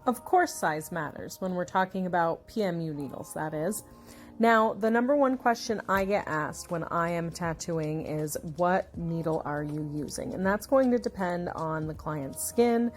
Of course, size matters when we're talking about PMU needles, that is. Now, the number one question I get asked when I am tattooing is, what needle are you using? And that's going to depend on the client's skin,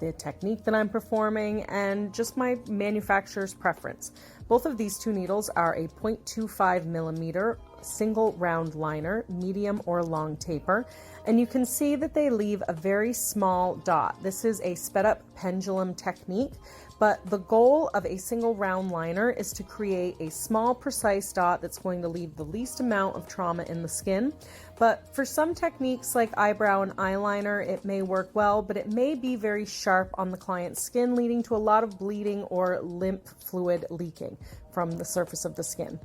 the technique that I'm performing, and just my manufacturer's preference. Both of these two needles are a 0.25 millimeter single round liner, medium or long taper, and you can see that they leave a very small dot. This is a sped up pendulum technique, but the goal of a single round liner is to create a small precise dot that's going to leave the least amount of trauma in the skin. But for some techniques like eyebrow and eyeliner, it may work well, but it may be very sharp on the client's skin, leading to a lot of bleeding or lymph fluid leaking from the surface of the skin.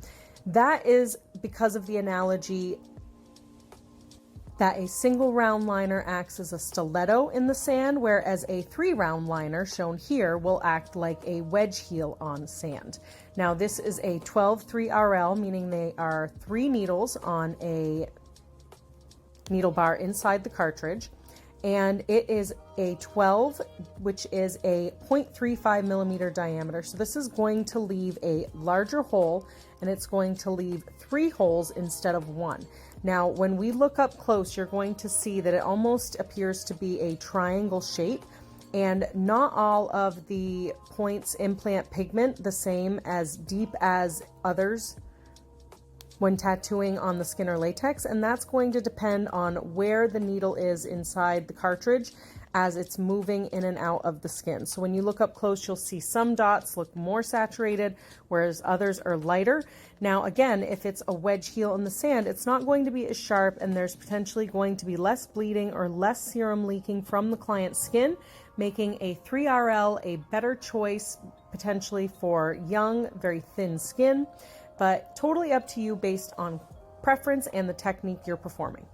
That is because of the analogy that a single round liner acts as a stiletto in the sand, whereas a 3-round liner, shown here, will act like a wedge heel on sand. Now, this is a 12-3RL, meaning they are 3 needles on a needle bar inside the cartridge, and it is a 12, which is a 0.35 millimeter diameter. So this is going to leave a larger hole, and it's going to leave 3 holes instead of 1. Now, when we look up close, you're going to see that it almost appears to be a triangle shape, and not all of the points implant pigment the same as deep as others when tattooing on the skin or latex, and that's going to depend on where the needle is inside the cartridge as it's moving in and out of the skin. So when you look up close, you'll see some dots look more saturated, whereas others are lighter. Now again, if it's a wedge heel in the sand, it's not going to be as sharp, and there's potentially going to be less bleeding or less serum leaking from the client's skin, making a 3RL a better choice potentially for young, very thin skin, but totally up to you based on preference and the technique you're performing.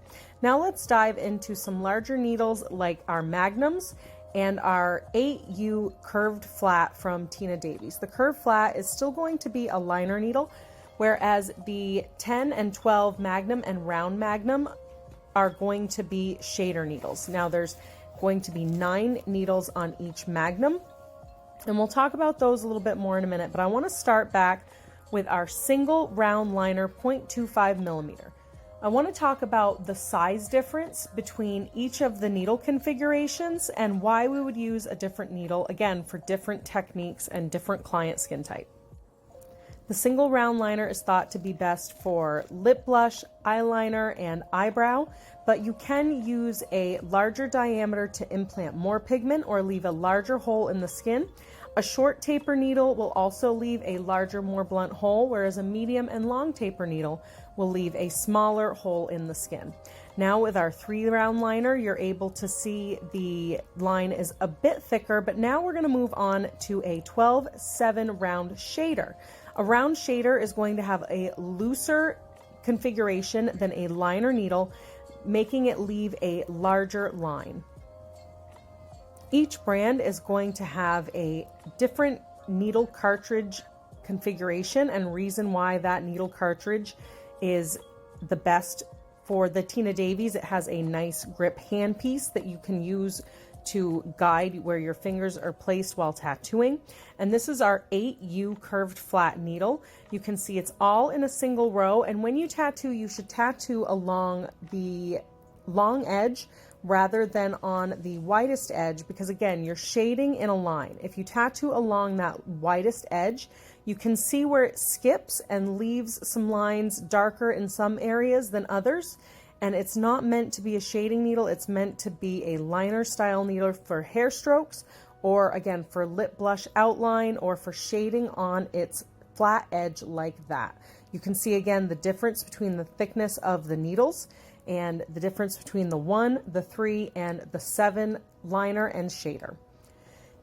Now let's dive into some larger needles like our magnums and our 8U curved flat from Tina Davies. The curved flat is still going to be a liner needle, whereas the 10 and 12 magnum and round magnum are going to be shader needles. Now there's going to be 9 needles on each magnum, and we'll talk about those a little bit more in a minute, but I want to start back with our single round liner 0.25 millimeter. I want to talk about the size difference between each of the needle configurations and why we would use a different needle, again, for different techniques and different client skin type. The single round liner is thought to be best for lip blush, eyeliner, and eyebrow, but you can use a larger diameter to implant more pigment or leave a larger hole in the skin. A short taper needle will also leave a larger, more blunt hole, whereas a medium and long taper needle will leave a smaller hole in the skin. Now with our 3-round liner, you're able to see the line is a bit thicker, but now we're going to move on to a 12-7 round shader. A round shader is going to have a looser configuration than a liner needle, making it leave a larger line. Each brand is going to have a different needle cartridge configuration, and reason why that needle cartridge is the best. For the Tina Davies, it has a nice grip handpiece that you can use to guide where your fingers are placed while tattooing. And this is our 8U curved flat needle. You can see it's all in a single row, and when you tattoo, you should tattoo along the long edge rather than on the widest edge, because again, you're shading in a line. If you tattoo along that widest edge, you can see where it skips and leaves some lines darker in some areas than others. And it's not meant to be a shading needle, it's meant to be a liner style needle for hair strokes, or again, for lip blush outline, or for shading on its flat edge like that. You can see again the difference between the thickness of the needles and the difference between the 1, the 3, and the 7 liner and shader.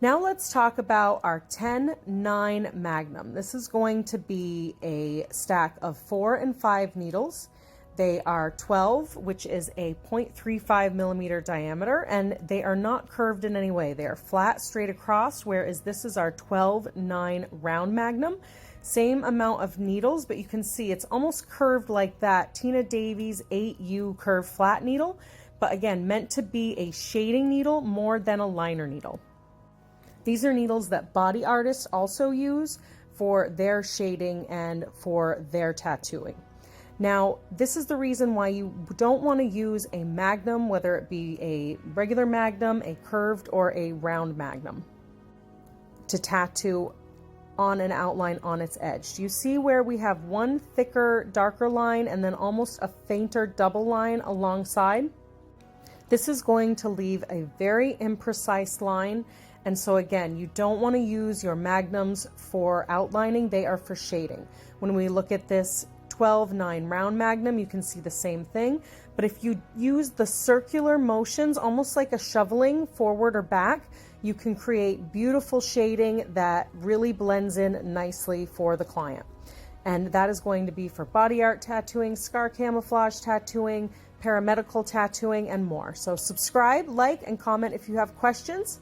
Now let's talk about our 10-9 magnum. This is going to be a stack of 4 and 5 needles. They are 12, which is a 0.35 millimeter diameter, and they are not curved in any way. They are flat straight across, whereas this is our 12-9 round magnum. Same amount of needles, but you can see it's almost curved like that Tina Davies 8U curved flat needle, but again, meant to be a shading needle more than a liner needle. These are needles that body artists also use for their shading and for their tattooing. Now, this is the reason why you don't want to use a magnum, whether it be a regular magnum, a curved, or a round magnum, to tattoo on an outline on its edge. Do you see where we have one thicker, darker line and then almost a fainter double line alongside? This is going to leave a very imprecise line. And so again, you don't want to use your magnums for outlining. They are for shading. When we look at this 12-9 round magnum, you can see the same thing. But if you use the circular motions, almost like a shoveling forward or back, you can create beautiful shading that really blends in nicely for the client. And that is going to be for body art tattooing, scar camouflage tattooing, paramedical tattooing, and more. So subscribe, like, and comment if you have questions.